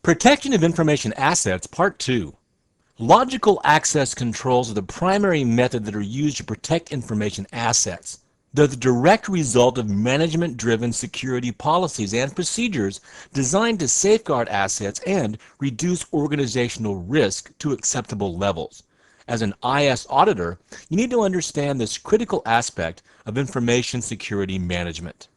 Protection of Information Assets, Part 2. Logical access controls are the primary method that are used to protect information assets. They're the direct result of management-driven security policies and procedures designed to safeguard assets and reduce organizational risk to acceptable levels. As an IS auditor, you need to understand this critical aspect of information security management.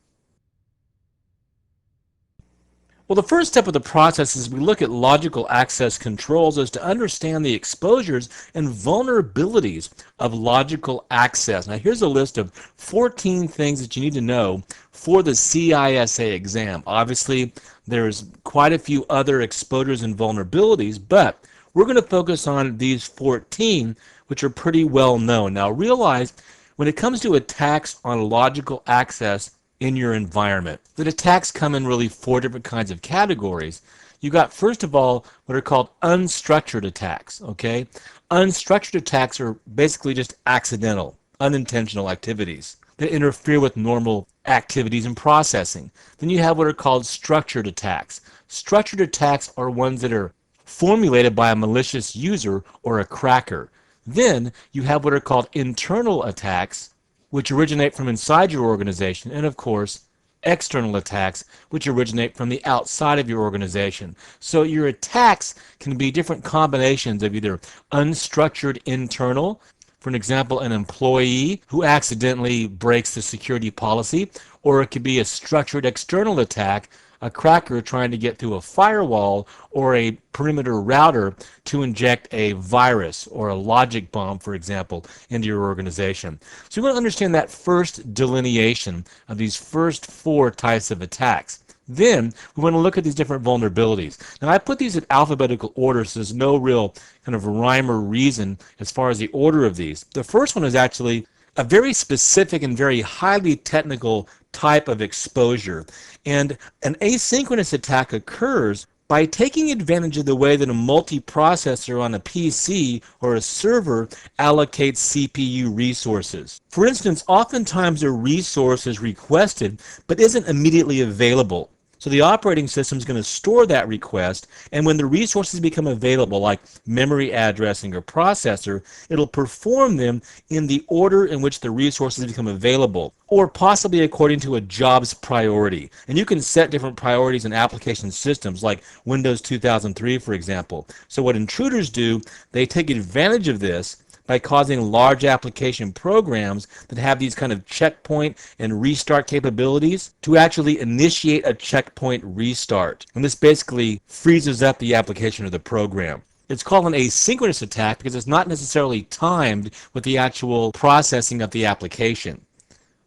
Well, the first step of the process as we look at logical access controls is to understand the exposures and vulnerabilities of logical access. Now, here's a list of 14 things that you need to know for the CISA exam. Obviously, there's quite a few other exposures and vulnerabilities, but we're going to focus on these 14, which are pretty well known. Now, realize when it comes to attacks on logical access in your environment, that attacks come in really 4 different kinds of categories. You got, first of all, what are called unstructured attacks, okay? Unstructured attacks are basically just accidental, unintentional activities that interfere with normal activities and processing. Then you have what are called structured attacks. Structured attacks are ones that are formulated by a malicious user or a cracker. Then you have what are called internal attacks, which originate from inside your organization, and of course, external attacks, which originate from the outside of your organization. So your attacks can be different combinations of either unstructured internal, for an example, an employee who accidentally breaks the security policy, or it could be a structured external attack, a cracker trying to get through a firewall or a perimeter router to inject a virus or a logic bomb, for example, into your organization. So we want to understand that first delineation of these first 4 types of attacks. Then we want to look at these different vulnerabilities. Now, I put these in alphabetical order, so there's no real kind of rhyme or reason as far as the order of these. The first one is actually a very specific and very highly technical type of exposure. And an asynchronous attack occurs by taking advantage of the way that a multiprocessor on a PC or a server allocates CPU resources. For instance, oftentimes a resource is requested but isn't immediately available. So the operating system is going to store that request, and when the resources become available, like memory addressing or processor, it'll perform them in the order in which the resources become available, or possibly according to a job's priority. And you can set different priorities in application systems, like Windows 2003, for example. So what intruders do, they take advantage of this by causing large application programs that have these kind of checkpoint and restart capabilities to actually initiate a checkpoint restart. And this basically freezes up the application or the program. It's called an asynchronous attack because it's not necessarily timed with the actual processing of the application.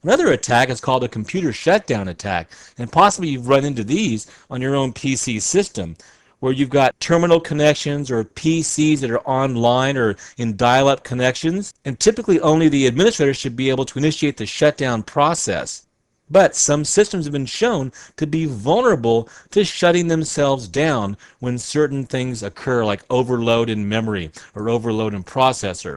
Another attack is called a computer shutdown attack, and possibly you've run into these on your own PC system, where you've got terminal connections or PCs that are online or in dial-up connections, and typically only the administrator should be able to initiate the shutdown process. But some systems have been shown to be vulnerable to shutting themselves down when certain things occur, like overload in memory or overload in processor.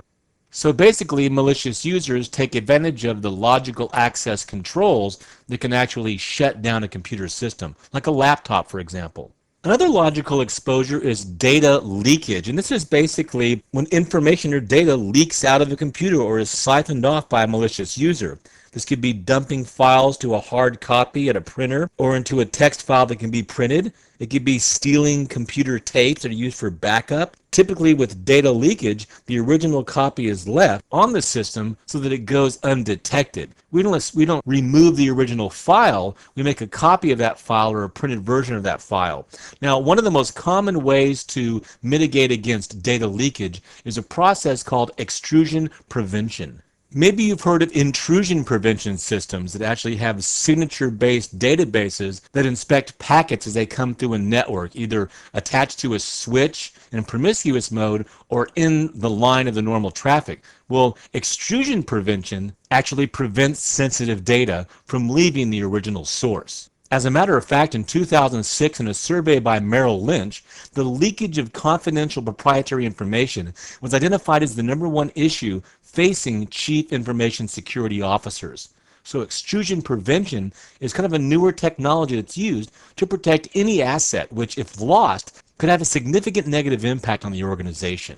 So basically, malicious users take advantage of the logical access controls that can actually shut down a computer system, like a laptop, for example. Another logical exposure is data leakage, and this is basically when information or data leaks out of a computer or is siphoned off by a malicious user. This could be dumping files to a hard copy at a printer or into a text file that can be printed. It could be stealing computer tapes that are used for backup. Typically with data leakage, the original copy is left on the system so that it goes undetected. We don't remove the original file, we make a copy of that file or a printed version of that file. Now, one of the most common ways to mitigate against data leakage is a process called extrusion prevention. Maybe you've heard of intrusion prevention systems that actually have signature-based databases that inspect packets as they come through a network, either attached to a switch in promiscuous mode or in the line of the normal traffic. Well, extrusion prevention actually prevents sensitive data from leaving the original source. As a matter of fact, in 2006, in a survey by Merrill Lynch, the leakage of confidential proprietary information was identified as the #1 issue facing chief information security officers. So extrusion prevention is kind of a newer technology that's used to protect any asset, which if lost, could have a significant negative impact on the organization.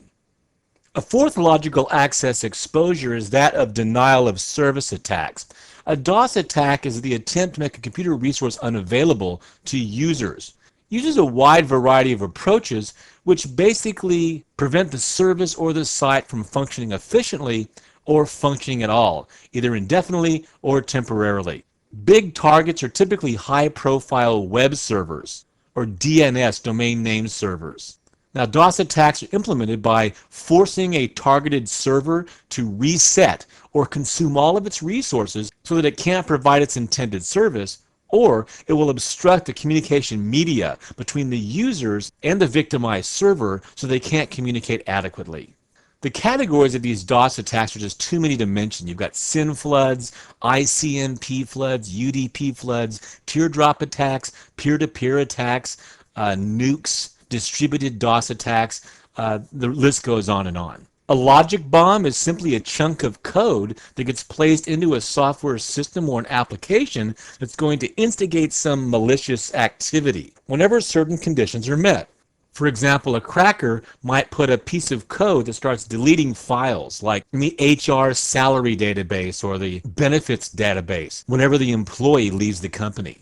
A fourth logical access exposure is that of denial of service attacks. A DOS attack is the attempt to make a computer resource unavailable to users. It uses a wide variety of approaches which basically prevent the service or the site from functioning efficiently or functioning at all, either indefinitely or temporarily. Big targets are typically high-profile web servers or DNS, domain name servers. Now, DOS attacks are implemented by forcing a targeted server to reset or consume all of its resources so that it can't provide its intended service, or it will obstruct the communication media between the users and the victimized server so they can't communicate adequately. The categories of these DOS attacks are just too many to mention. You've got SYN floods, ICMP floods, UDP floods, teardrop attacks, peer-to-peer attacks, nukes, distributed DOS attacks, the list goes on and on. A logic bomb is simply a chunk of code that gets placed into a software system or an application that's going to instigate some malicious activity whenever certain conditions are met. For example, a cracker might put a piece of code that starts deleting files, like in the HR salary database or the benefits database, whenever the employee leaves the company.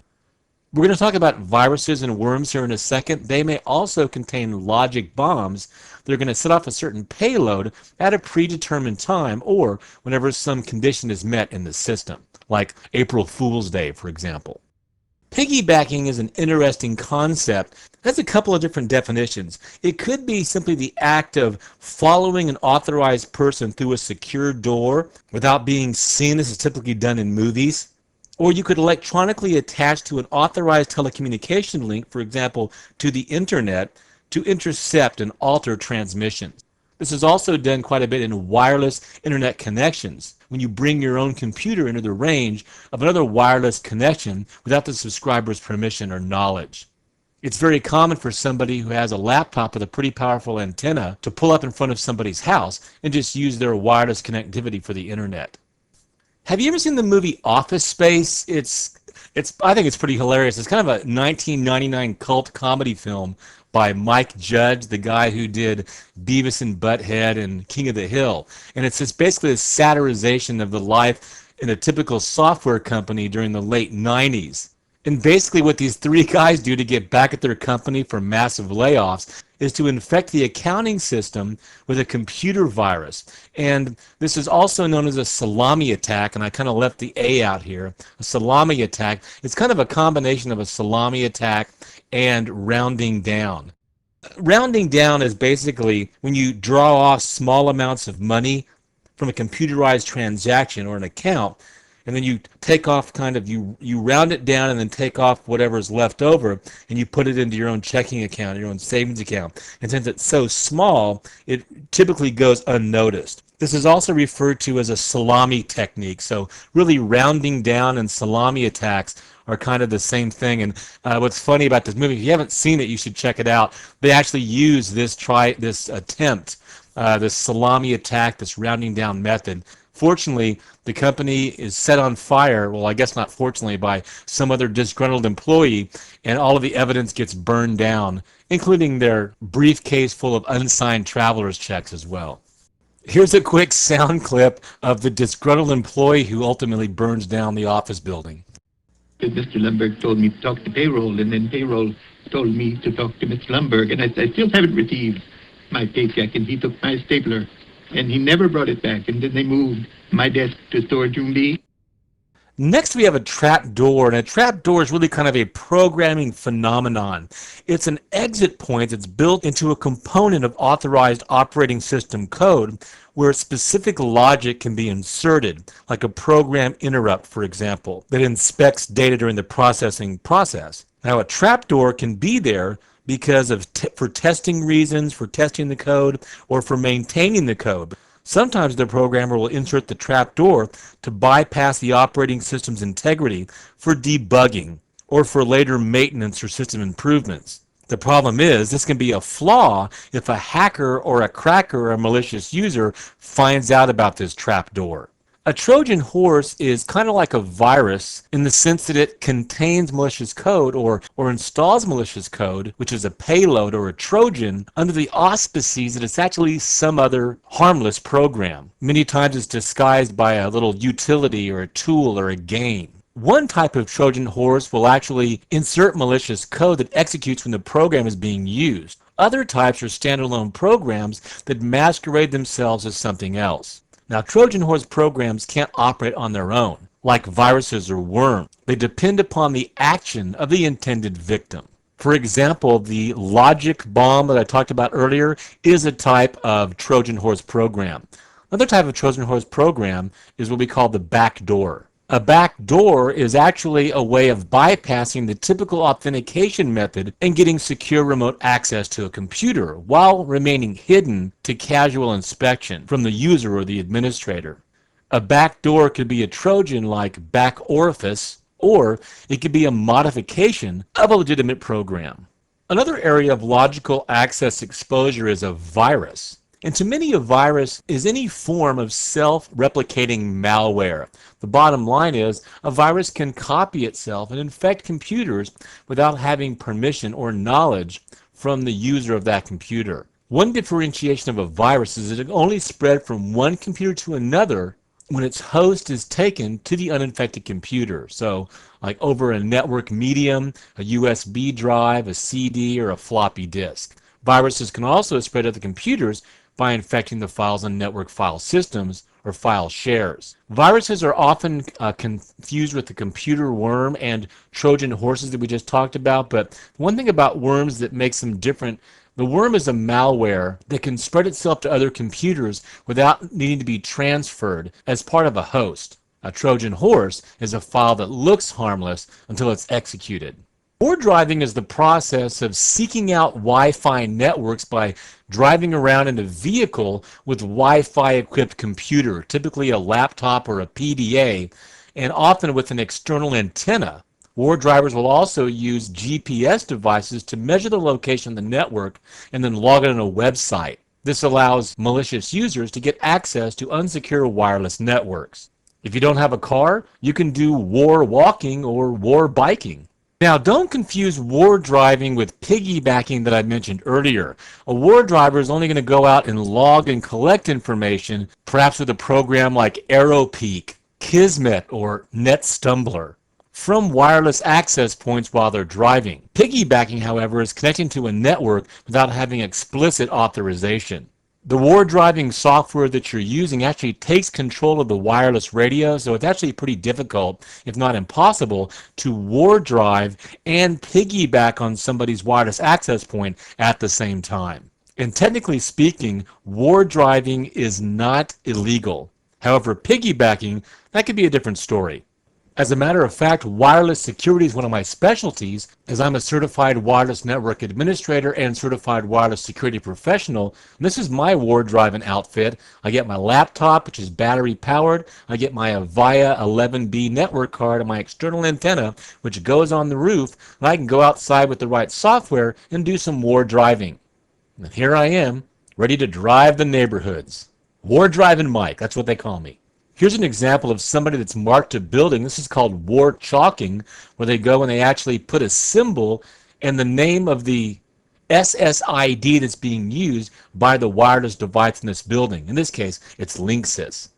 We're going to talk about viruses and worms here in a second. They may also contain logic bombs that are going to set off a certain payload at a predetermined time or whenever some condition is met in the system, like April Fool's Day, for example. Piggybacking is an interesting concept. It has a couple of different definitions. It could be simply the act of following an authorized person through a secure door without being seen. This is typically done in movies. Or you could electronically attach to an authorized telecommunication link, for example, to the internet, to intercept and alter transmissions. This is also done quite a bit in wireless internet connections, when you bring your own computer into the range of another wireless connection without the subscriber's permission or knowledge. It's very common for somebody who has a laptop with a pretty powerful antenna to pull up in front of somebody's house and just use their wireless connectivity for the internet. Have you ever seen the movie Office Space? I think it's pretty hilarious. It's kind of a 1999 cult comedy film by Mike Judge, the guy who did Beavis and Butthead and King of the Hill. And it's just basically a satirization of the life in a typical software company during the late 90s. And basically what these three guys do to get back at their company for massive layoffs is to infect the accounting system with a computer virus. And this is also known as a salami attack, and I kind of left the A out here. A salami attack. It's kind of a combination of a salami attack and rounding down. Rounding down is basically when you draw off small amounts of money from a computerized transaction or an account, and then you take off you round it down and then take off whatever's left over and you put it into your own checking account, your own savings account. And since it's so small, it typically goes unnoticed. This is also referred to as a salami technique. So really rounding down and salami attacks are kind of the same thing. And what's funny about this movie, if you haven't seen it, you should check it out. They actually use this attempt, this salami attack, this rounding down method. Fortunately, the company is set on fire, well, I guess not fortunately, by some other disgruntled employee, and all of the evidence gets burned down, including their briefcase full of unsigned traveler's checks as well. Here's a quick sound clip of the disgruntled employee who ultimately burns down the office building. Mr. Lumberg told me to talk to payroll, and then payroll told me to talk to Mr. Lumberg, and I still haven't received my paycheck, and he took my stapler. And he never brought it back, and then they moved my desk to storage room B. Next we have a trap door, and a trap door is really kind of a programming phenomenon. It's an exit point that's built into a component of authorized operating system code where specific logic can be inserted, like a program interrupt, for example, that inspects data during the processing process. Now a trapdoor can be there because of for testing reasons, for testing the code, or for maintaining the code. Sometimes the programmer will insert the trapdoor to bypass the operating system's integrity for debugging or for later maintenance or system improvements. The problem is this can be a flaw if a hacker or a cracker or a malicious user finds out about this trapdoor. A Trojan horse is kind of like a virus in the sense that it contains malicious code or installs malicious code, which is a payload or a Trojan, under the auspices that it's actually some other harmless program. Many times it's disguised by a little utility or a tool or a game. One type of Trojan horse will actually insert malicious code that executes when the program is being used. Other types are standalone programs that masquerade themselves as something else. Now, Trojan horse programs can't operate on their own, like viruses or worms. They depend upon the action of the intended victim. For example, the logic bomb that I talked about earlier is a type of Trojan horse program. Another type of Trojan horse program is what we call the backdoor. A backdoor is actually a way of bypassing the typical authentication method and getting secure remote access to a computer while remaining hidden to casual inspection from the user or the administrator. A backdoor could be a Trojan like back orifice, or it could be a modification of a legitimate program. Another area of logical access exposure is a virus. And to many, a virus is any form of self-replicating malware. The bottom line is a virus can copy itself and infect computers without having permission or knowledge from the user of that computer. One differentiation of a virus is that it only spread from one computer to another when its host is taken to the uninfected computer. So like over a network medium, a USB drive, a CD, or a floppy disk. Viruses can also spread to the computers by infecting the files on network file systems or file shares. Viruses are often confused with the computer worm and Trojan horses that we just talked about, but one thing about worms that makes them different, the worm is a malware that can spread itself to other computers without needing to be transferred as part of a host. A Trojan horse is a file that looks harmless until it's executed. War driving is the process of seeking out Wi-Fi networks by driving around in a vehicle with Wi-Fi equipped computer, typically a laptop or a PDA, and often with an external antenna. War drivers will also use GPS devices to measure the location of the network and then log it on a website. This allows malicious users to get access to unsecure wireless networks. If you don't have a car, you can do war walking or war biking. Now, don't confuse war driving with piggybacking that I mentioned earlier. A war driver is only going to go out and log and collect information, perhaps with a program like AeroPeek, Kismet, or NetStumbler, from wireless access points while they're driving. Piggybacking, however, is connecting to a network without having explicit authorization. The war driving software that you're using actually takes control of the wireless radio, so it's actually pretty difficult, if not impossible, to war drive and piggyback on somebody's wireless access point at the same time. And technically speaking, war driving is not illegal. However, piggybacking, that could be a different story. As a matter of fact, wireless security is one of my specialties, as I'm a certified wireless network administrator and certified wireless security professional. And this is my war driving outfit. I get my laptop, which is battery powered. I get my Avaya 11B network card and my external antenna, which goes on the roof. And I can go outside with the right software and do some war driving. And here I am, ready to drive the neighborhoods. War driving Mike, that's what they call me. Here's an example of somebody that's marked a building. This is called war chalking, where they go and they actually put a symbol and the name of the SSID that's being used by the wireless device in this building. In this case, it's Linksys.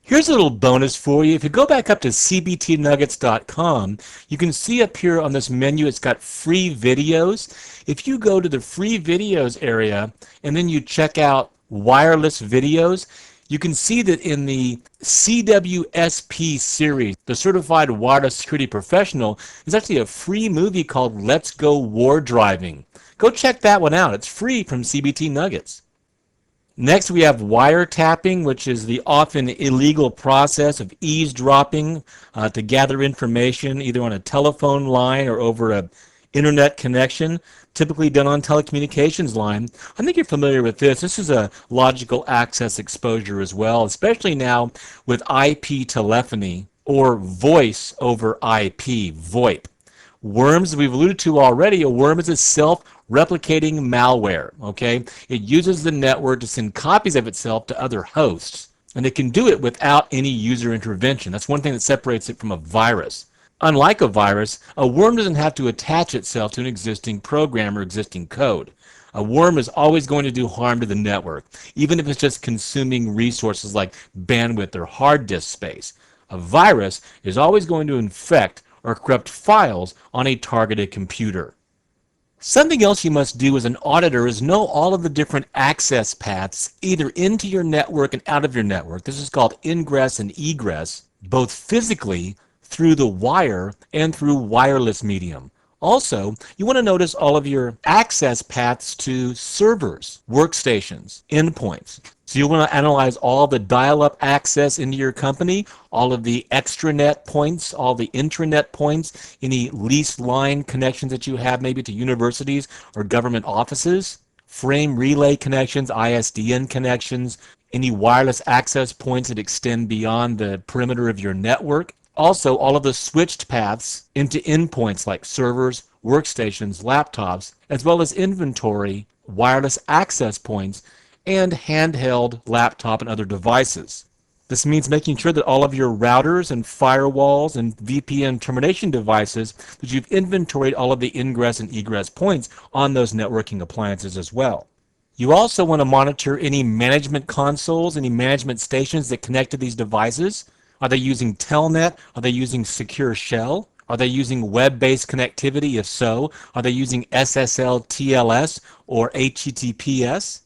Here's a little bonus for you. If you go back up to cbtnuggets.com, you can see up here on this menu, it's got free videos. If you go to the free videos area and then you check out wireless videos, you can see that in the CWSP series, the Certified Wireless Security Professional, is actually a free movie called Let's Go War Driving. Go check that one out. It's free from CBT Nuggets. Next, we have wiretapping, which is the often illegal process of eavesdropping to gather information either on a telephone line or over an internet connection, typically done on telecommunications line. I think you're familiar with this. This is a logical access exposure as well, especially now with IP telephony or voice over IP, VoIP. Worms, we've alluded to already, a worm is a self-replicating malware, okay? It uses the network to send copies of itself to other hosts. And it can do it without any user intervention. That's one thing that separates it from a virus. Unlike a virus, a worm doesn't have to attach itself to an existing program or existing code. A worm is always going to do harm to the network, even if it's just consuming resources like bandwidth or hard disk space. A virus is always going to infect or corrupt files on a targeted computer. Something else you must do as an auditor is know all of the different access paths either into your network and out of your network. This is called ingress and egress, both physically through the wire and through wireless medium. Also, you want to notice all of your access paths to servers, workstations, endpoints. So you want to analyze all the dial-up access into your company, all of the extranet points, all the intranet points, any leased line connections that you have maybe to universities or government offices, frame relay connections, ISDN connections, any wireless access points that extend beyond the perimeter of your network. Also, all of the switched paths into endpoints like servers, workstations, laptops, as well as inventory, wireless access points, and handheld laptop and other devices. This means making sure that all of your routers and firewalls and VPN termination devices, that you've inventoried all of the ingress and egress points on those networking appliances as well. You also want to monitor any management consoles, any management stations that connect to these devices. Are they using Telnet? Are they using Secure Shell? Are they using web-based connectivity? If so, are they using SSL, TLS, or HTTPS?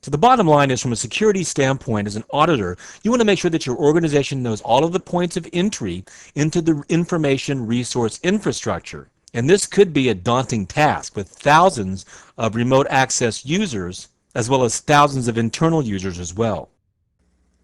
So the bottom line is, from a security standpoint, as an auditor, you want to make sure that your organization knows all of the points of entry into the information resource infrastructure. And this could be a daunting task with thousands of remote access users, as well as thousands of internal users as well.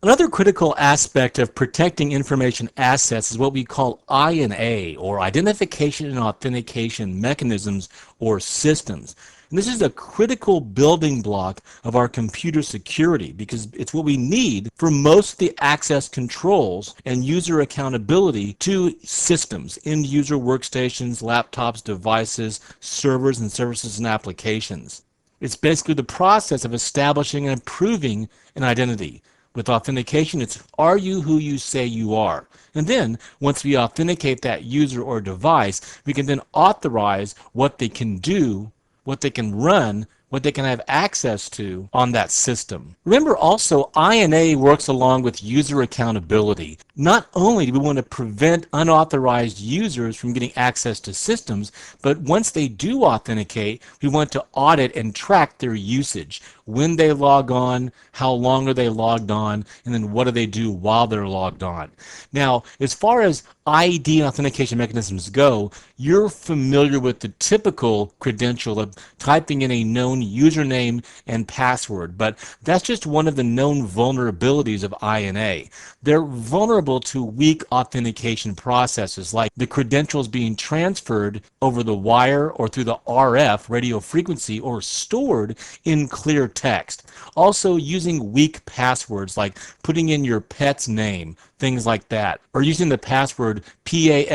Another critical aspect of protecting information assets is what we call I&A, or identification and authentication mechanisms or systems. And this is a critical building block of our computer security because it's what we need for most of the access controls and user accountability to systems, end user workstations, laptops, devices, servers, and services and applications. It's basically the process of establishing and proving an identity. With authentication, it's are you who you say you are? And then, once we authenticate that user or device, we can then authorize what they can do, what they can run, what they can have access to on that system. Remember also, I&A works along with user accountability. Not only do we want to prevent unauthorized users from getting access to systems, but once they do authenticate, we want to audit and track their usage. When they log on, how long are they logged on, and then what do they do while they're logged on. Now, as far as ID and authentication mechanisms go, you're familiar with the typical credential of typing in a known username and password, but that's just one of the known vulnerabilities of I&A. They're vulnerable to weak authentication processes, like the credentials being transferred over the wire or through the RF radio frequency or stored in clear text. Also, using weak passwords like putting in your pet's name, things like that, or using the password PASSWORD.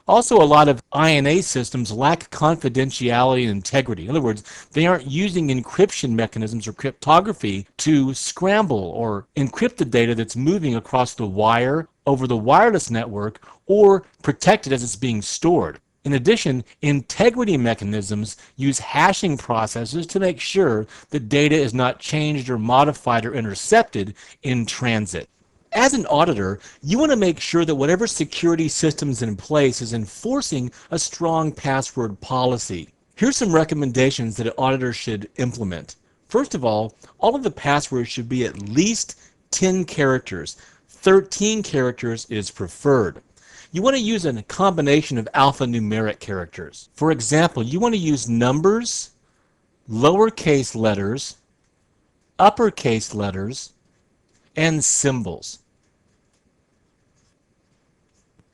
Also, a lot of I&A systems lack confidentiality and integrity. In other words, they aren't using encryption mechanisms or cryptography to scramble or encrypt the data that's moving across the wire, over the wireless network, or protect it as it's being stored. In addition, integrity mechanisms use hashing processes to make sure the data is not changed or modified or intercepted in transit. As an auditor, you want to make sure that whatever security systems in place is enforcing a strong password policy. Here's some recommendations that an auditor should implement. First of all of the passwords should be at least 10 characters. 13 characters is preferred. You want to use a combination of alphanumeric characters. For example, you want to use numbers, lowercase letters, uppercase letters, and symbols.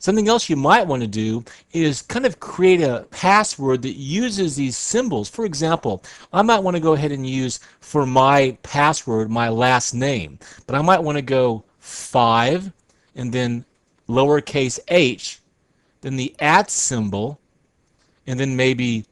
Something else you might want to do is kind of create a password that uses these symbols. For example, I might want to go ahead and use for my password my last name, but I might want to go 5 and then lowercase h, then the @ symbol, and then maybe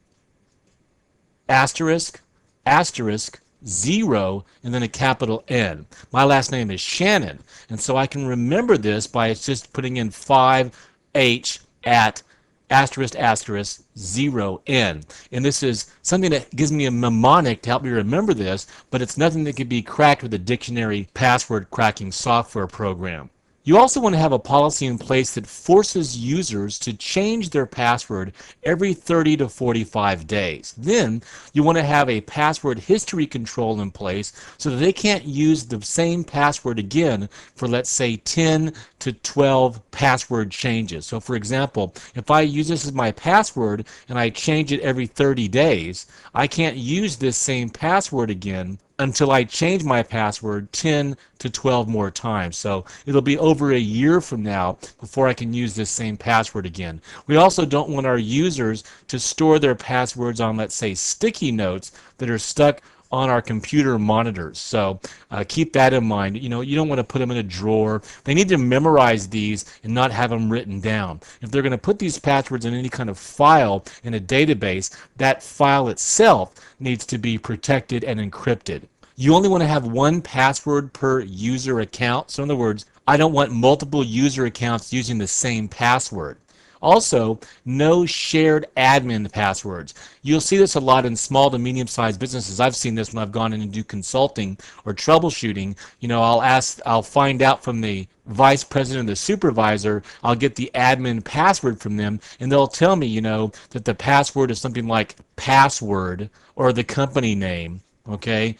asterisk, asterisk, 0, and then a capital N. My last name is Shannon, and so I can remember this by just putting in 5H at asterisk asterisk 0N. And this is something that gives me a mnemonic to help me remember this, but it's nothing that can be cracked with a dictionary password cracking software program. You also want to have a policy in place that forces users to change their password every 30 to 45 days. Then you want to have a password history control in place so that they can't use the same password again for, let's say, 10 to 12 password changes. So for example, if I use this as my password and I change it every 30 days, I can't use this same password again until I change my password 10 to 12 more times. So it'll be over a year from now before I can use this same password again. We also don't want our users to store their passwords on, let's say, sticky notes that are stuck on our computer monitors. So keep that in mind. You know, you don't want to put them in a drawer. They need to memorize these and not have them written down. If they're going to put these passwords in any kind of file in a database, that file itself needs to be protected and encrypted. You only want to have one password per user account. So in other words, I don't want multiple user accounts using the same password. Also, no shared admin passwords. You'll see this a lot in small to medium-sized businesses. I've seen this when I've gone in and do consulting or troubleshooting. You know, I'll find out from the vice president or the supervisor, I'll get the admin password from them, and they'll tell me, you know, that the password is something like password or the company name, okay?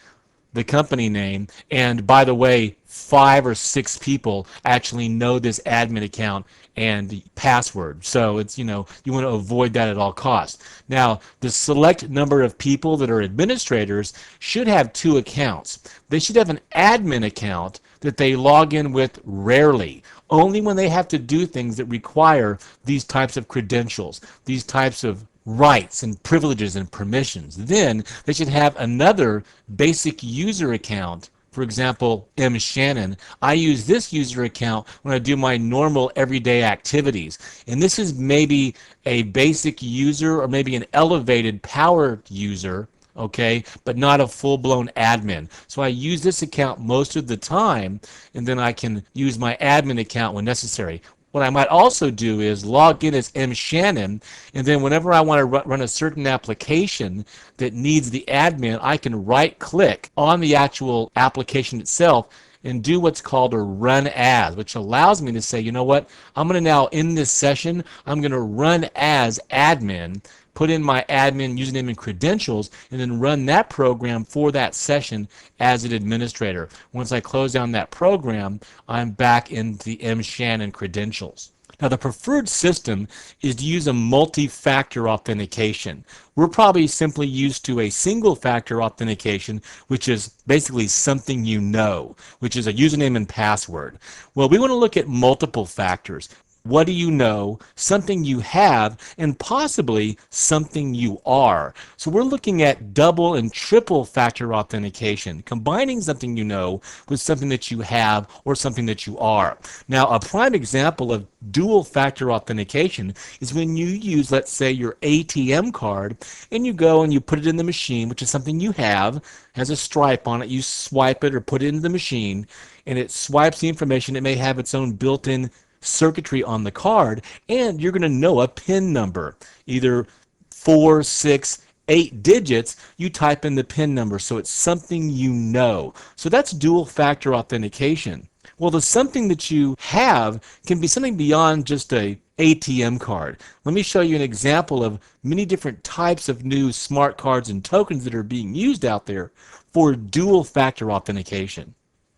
The company name, and by the way, 5 or 6 people actually know this admin account and the password. So it's, you know, you want to avoid that at all costs. Now, the select number of people that are administrators should have 2 accounts. They should have an admin account that they log in with rarely, only when they have to do things that require these types of credentials, these types of rights and privileges and permissions. Then they should have another basic user account. For example, M. Shannon. I use this user account when I do my normal everyday activities. And this is maybe a basic user or maybe an elevated power user, okay, but not a full-blown admin. So I use this account most of the time, and then I can use my admin account when necessary. What I might also do is log in as M. Shannon, and then whenever I want to run a certain application that needs the admin, I can right-click on the actual application itself and do what's called a run as, which allows me to say, you know what, I'm going to now, in this session, I'm going to run as admin, put in my admin username and credentials, and then run that program for that session as an administrator. Once I close down that program, I'm back in the M. Shannon credentials. Now, the preferred system is to use a multi-factor authentication. We're probably simply used to a single-factor authentication, which is basically something you know, which is a username and password. Well, we want to look at multiple factors. What do you know, something you have, and possibly something you are. So we're looking at double and triple factor authentication, combining something you know with something that you have or something that you are. Now, a prime example of dual factor authentication is when you use, let's say, your ATM card, and you go and you put it in the machine, which is something you have, has a stripe on it, you swipe it or put it into the machine, and it swipes the information. It may have its own built-in circuitry on the card, and you're going to know a PIN number, either 4, 6, 8 digits. You type in the PIN number, so it's something you know. So that's dual factor authentication. Well, the something that you have can be something beyond just a ATM card. Let me show you an example of many different types of new smart cards and tokens that are being used out there for dual factor authentication.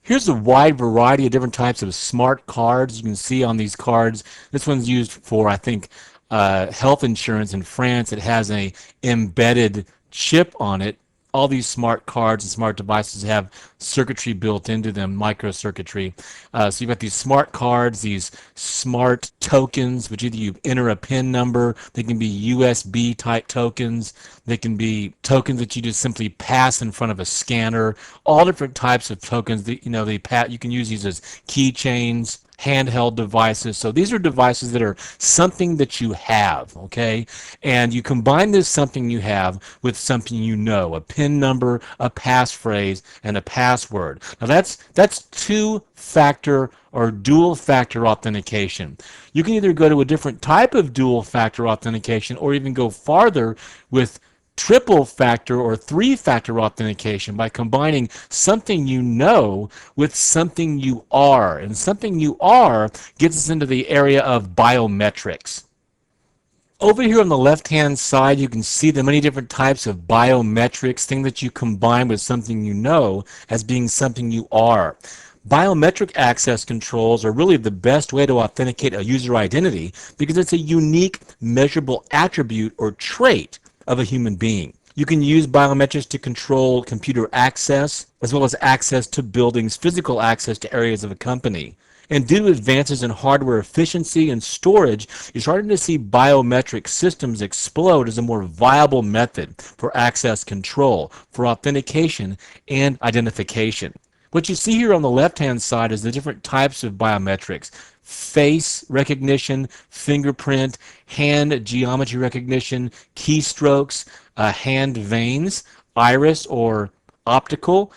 Here's a wide variety of different types of smart cards you can see on these cards. This one's used for, I think, health insurance in France. It has an embedded chip on it. All these smart cards and smart devices have circuitry built into them, microcircuitry. So you've got these smart cards, these smart tokens, which either you enter a PIN number, they can be USB type tokens, they can be tokens that you just simply pass in front of a scanner, all different types of tokens that, you know, you can use these as keychains. handheld devices. So these are devices that are something that you have, okay? And you combine this something you have with something you know, a PIN number, a passphrase, and a password. Now that's two-factor or dual-factor authentication. You can either go to a different type of dual-factor authentication or even go farther with triple factor or three-factor authentication by combining something you know with something you are. And something you are gets us into the area of biometrics. Over here on the left-hand side, you can see the many different types of biometrics, things that you combine with something you know as being something you are. Biometric access controls are really the best way to authenticate a user identity because it's a unique, measurable attribute or trait of a human being. You can use biometrics to control computer access as well as access to buildings, physical access to areas of a company. And due to advances in hardware efficiency and storage, you're starting to see biometric systems explode as a more viable method for access control, for authentication, and identification. What you see here on the left-hand side is the different types of biometrics. Face recognition, fingerprint, hand geometry recognition, keystrokes, hand veins, iris or optical,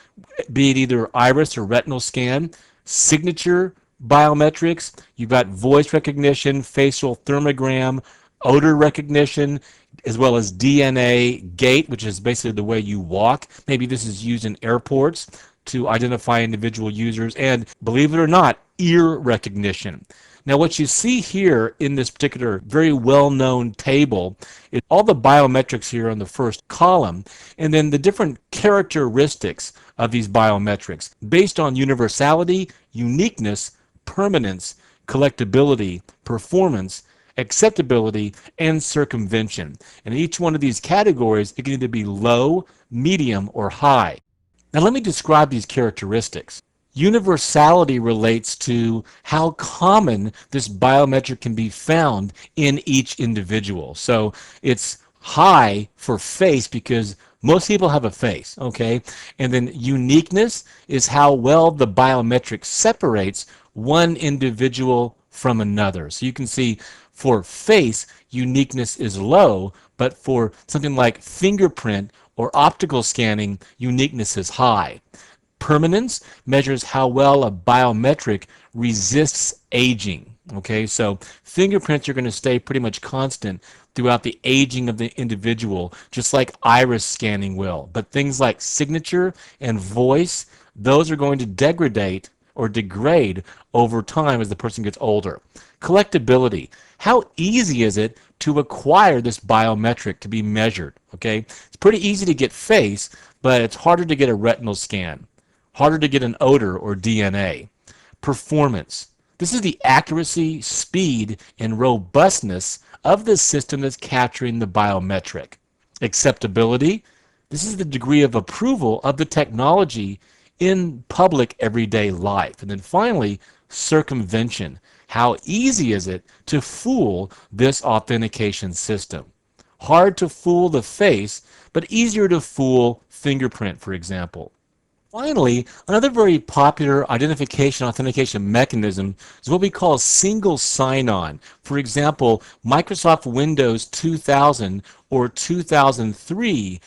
be it either iris or retinal scan, signature biometrics, you've got voice recognition, facial thermogram, odor recognition, as well as DNA gait, which is basically the way you walk. Maybe this is used in airports to identify individual users, and believe it or not, ear recognition. Now what you see here in this particular very well-known table is all the biometrics here on the first column, and then the different characteristics of these biometrics based on universality, uniqueness, permanence, collectability, performance, acceptability, and circumvention. And each one of these categories, it can either be low, medium, or high. Now let me describe these characteristics. Universality relates to how common this biometric can be found in each individual. So it's high for face because most people have a face, okay? And then uniqueness is how well the biometric separates one individual from another. So you can see for face, uniqueness is low, but for something like fingerprint or optical scanning, uniqueness is high. Permanence measures how well a biometric resists aging. Okay, so fingerprints are going to stay pretty much constant throughout the aging of the individual, just like iris scanning will. But things like signature and voice, those are going to degrade over time as the person gets older. Collectability. How easy is it to acquire this biometric to be measured? Okay, it's pretty easy to get face, but it's harder to get a retinal scan, harder to get an odor or DNA. Performance. This is the accuracy, speed, and robustness of the system that's capturing the biometric. Acceptability. This is the degree of approval of the technology in public everyday life. And then finally, circumvention. How easy is it to fool this authentication system? Hard to fool the face, but easier to fool fingerprint, for example. Finally, another very popular identification authentication mechanism is what we call single sign-on. For example, Microsoft Windows 2000 or 2003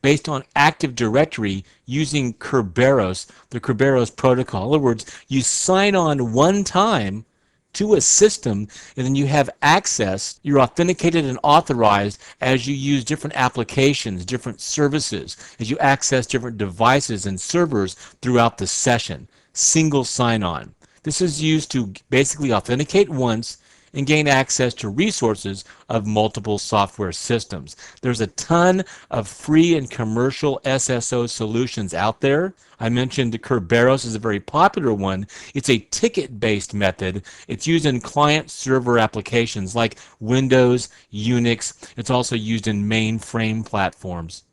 based on Active Directory using Kerberos, the Kerberos protocol. In other words, you sign on one time to a system, and then you have access. You're authenticated and authorized as you use different applications, different services, as you access different devices and servers throughout the session. Single sign-on. This is used to basically authenticate once and gain access to resources of multiple software systems. There's a ton of free and commercial SSO solutions out there. I mentioned Kerberos is a very popular one. It's a ticket-based method. It's used in client-server applications like Windows, Unix. It's also used in mainframe platforms.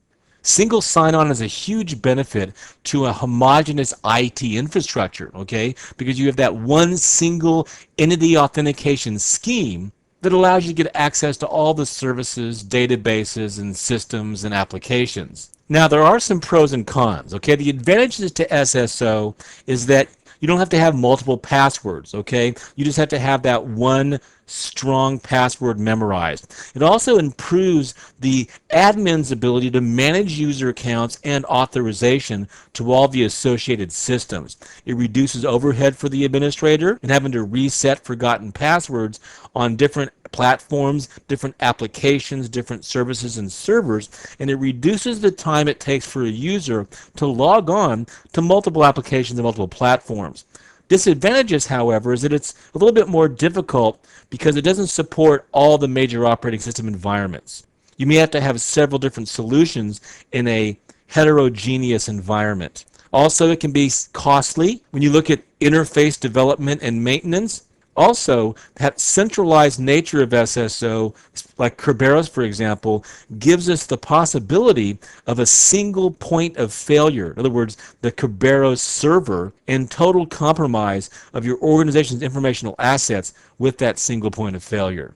Single sign-on is a huge benefit to a homogeneous IT infrastructure, okay? Because you have that one single entity authentication scheme that allows you to get access to all the services, databases, and systems and applications. Now, there are some pros and cons, okay? The advantages to SSO is that You don't have to have multiple passwords, okay? You just have to have that one strong password memorized. It also improves the admin's ability to manage user accounts and authorization to all the associated systems. It reduces overhead for the administrator and having to reset forgotten passwords on different platforms, different applications, different services and servers, and it reduces the time it takes for a user to log on to multiple applications and multiple platforms. Disadvantages, however, is that it's a little bit more difficult because it doesn't support all the major operating system environments. You may have to have several different solutions in a heterogeneous environment. Also, it can be costly when you look at interface development and maintenance. Also, that centralized nature of SSO, like Kerberos, for example, gives us the possibility of a single point of failure. In other words, the Kerberos server and total compromise of your organization's informational assets with that single point of failure.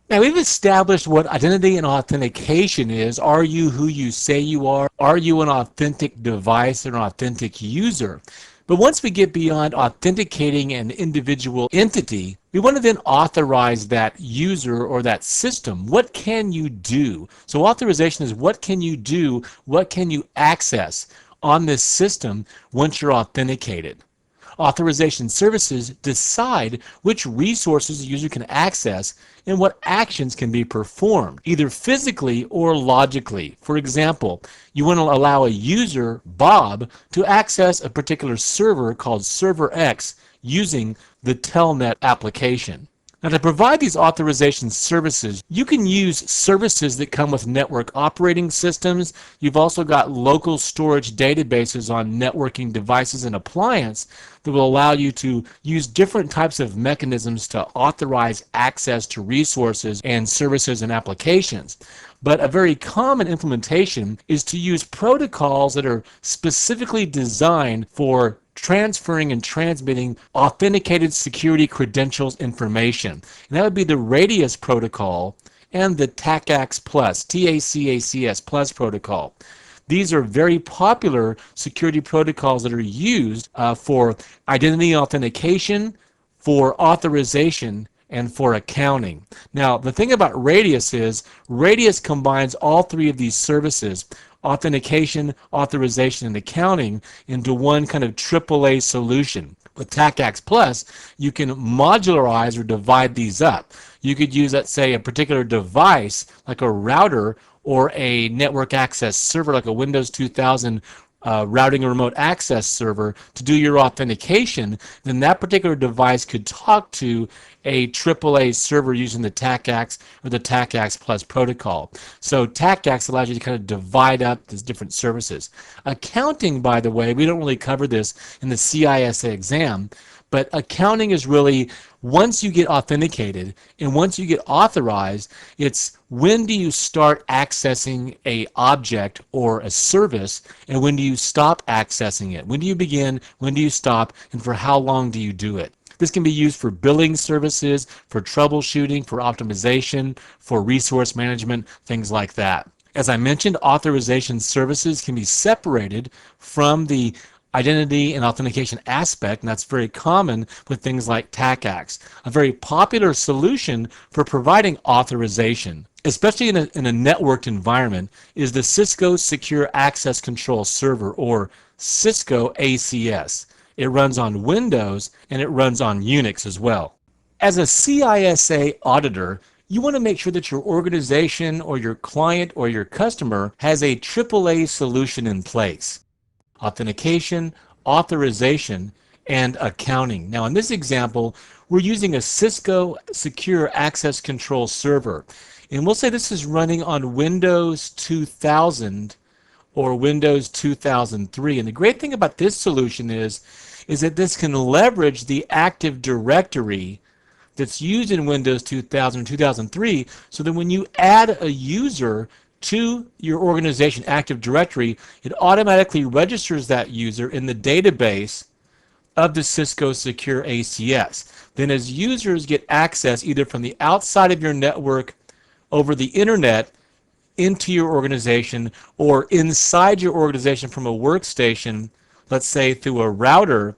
Now, we've established what identity and authentication is. Are you who you say you are? Are you an authentic device, an authentic user? But once we get beyond authenticating an individual entity, we want to then authorize that user or that system. What can you do? So authorization is what can you do, what can you access on this system once you're authenticated. Authorization services decide which resources the user can access and what actions can be performed, either physically or logically. For example, you want to allow a user, Bob, to access a particular server called Server X using the Telnet application. Now, to provide these authorization services, you can use services that come with network operating systems. You've also got local storage databases on networking devices and appliances that will allow you to use different types of mechanisms to authorize access to resources and services and applications. But a very common implementation is to use protocols that are specifically designed for transferring and transmitting authenticated security credentials information. And that would be the Radius protocol and the TACACS Plus, TACACS Plus protocol. These are very popular security protocols that are used for identity authentication, for authorization, and for accounting. Now, the thing about Radius is Radius combines all three of these services, authentication, authorization, and accounting, into one kind of AAA solution. With TACACS Plus, you can modularize or divide these up. You could use, let's say, a particular device like a router or a network access server like a Windows 2000 routing a remote access server to do your authentication. Then that particular device could talk to a AAA server using the TACACS or the TACACS Plus protocol. So TACACS allows you to kind of divide up these different services. Accounting, by the way, we don't really cover this in the CISA exam, but accounting is really once you get authenticated and once you get authorized, it's when do you start accessing a object or a service and when do you stop accessing it? When do you begin? When do you stop? And for how long do you do it? This can be used for billing services, for troubleshooting, for optimization, for resource management, things like that. As I mentioned, authorization services can be separated from the identity and authentication aspect, and that's very common with things like TACACS. A very popular solution for providing authorization, especially in a networked environment, is the Cisco Secure Access Control Server, or Cisco ACS. It runs on Windows and it runs on Unix as well. As a CISA auditor, you want to make sure that your organization or your client or your customer has a AAA solution in place. Authentication, authorization, and accounting. Now in this example, we're using a Cisco Secure Access Control Server. And we'll say this is running on Windows 2000 or Windows 2003. And the great thing about this solution is that this can leverage the Active Directory that's used in Windows 2000 and 2003, so that when you add a user to your organization Active Directory, it automatically registers that user in the database of the Cisco Secure ACS. Then as users get access either from the outside of your network over the internet into your organization or inside your organization from a workstation, let's say through a router,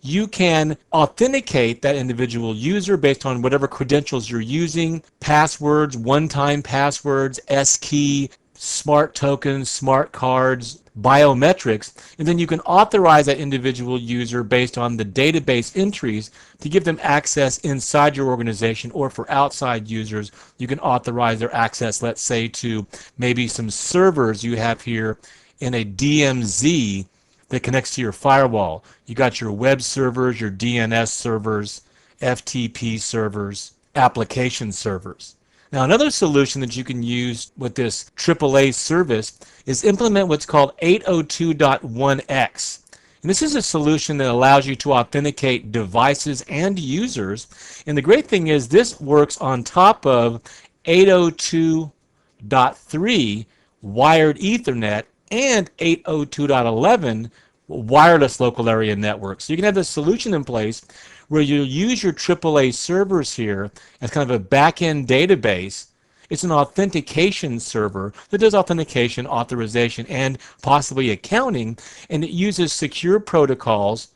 you can authenticate that individual user based on whatever credentials you're using, passwords, one-time passwords, S-key, smart tokens, smart cards, biometrics, and then you can authorize that individual user based on the database entries to give them access inside your organization, or for outside users, you can authorize their access, let's say, to maybe some servers you have here in a DMZ that connects to your firewall. You got your web servers, your DNS servers, FTP servers, application servers. Now, another solution that you can use with this AAA service is implement what's called 802.1x. And this is a solution that allows you to authenticate devices and users. And the great thing is this works on top of 802.3 wired Ethernet and 802.11 wireless local area network. So you can have this solution in place where you'll use your AAA servers here as kind of a back-end database. It's an authentication server that does authentication, authorization, and possibly accounting, and it uses secure protocols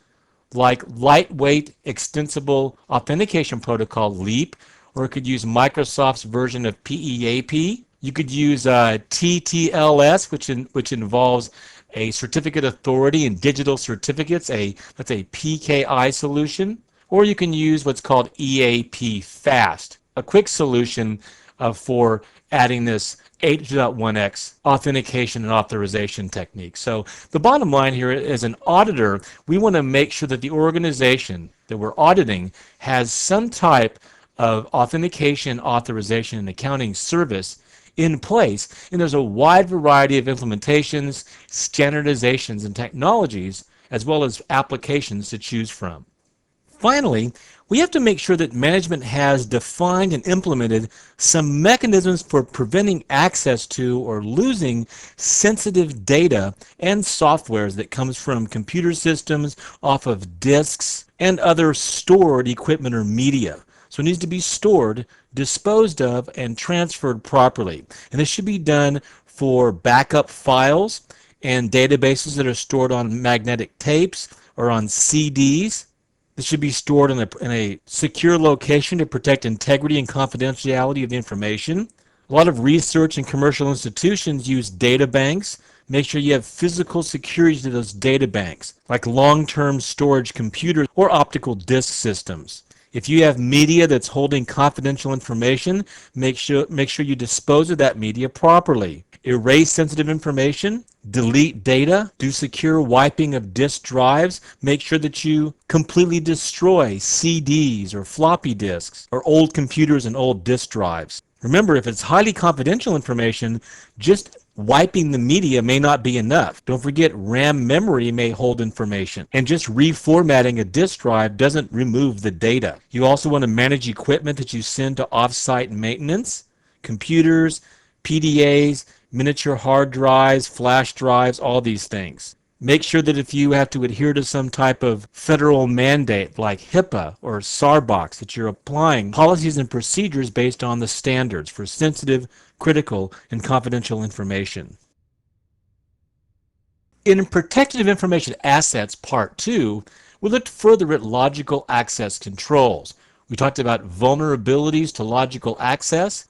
like lightweight extensible authentication protocol LEAP, or it could use Microsoft's version of PEAP. You could use TTLS, which involves a certificate authority and digital certificates, that's a PKI solution, or you can use what's called EAP Fast, a quick solution for adding this 8.1x authentication and authorization technique. So the bottom line here, as an auditor, we want to make sure that the organization that we're auditing has some type of authentication, authorization, and accounting service in place, and there's a wide variety of implementations, standardizations, and technologies, as well as applications to choose from. Finally, we have to make sure that management has defined and implemented some mechanisms for preventing access to or losing sensitive data and softwares that comes from computer systems, off of disks, and other stored equipment or media. So it needs to be stored, disposed of, and transferred properly. And this should be done for backup files and databases that are stored on magnetic tapes or on CDs. This should be stored in a secure location to protect integrity and confidentiality of the information. A lot of research and commercial institutions use data banks. Make sure you have physical security to those data banks, like long-term storage computers or optical disk systems. If you have media that's holding confidential information, make sure you dispose of that media properly. Erase sensitive information, delete data, do secure wiping of disk drives, make sure that you completely destroy CDs or floppy disks or old computers and old disk drives. Remember, if it's highly confidential information, just wiping the media may not be enough. Don't forget, RAM memory may hold information, and just reformatting a disk drive doesn't remove the data. You also want to manage equipment that you send to off-site maintenance, computers, PDAs, miniature hard drives, flash drives, all these things. Make sure that if you have to adhere to some type of federal mandate like HIPAA or SARBOX, that you're applying policies and procedures based on the standards for sensitive, critical, and confidential information. In Protective Information Assets Part 2, we looked further at logical access controls. We talked about vulnerabilities to logical access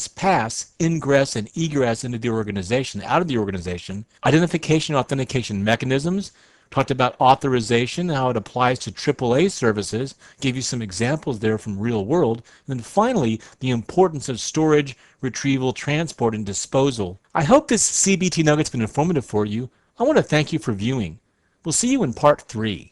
paths, ingress and egress into the organization, out of the organization, identification and authentication mechanisms, talked about authorization, how it applies to AAA services, gave you some examples there from real world, and then finally, the importance of storage, retrieval, transport, and disposal. I hope this CBT nugget's been informative for you. I want to thank you for viewing. We'll see you in Part 3.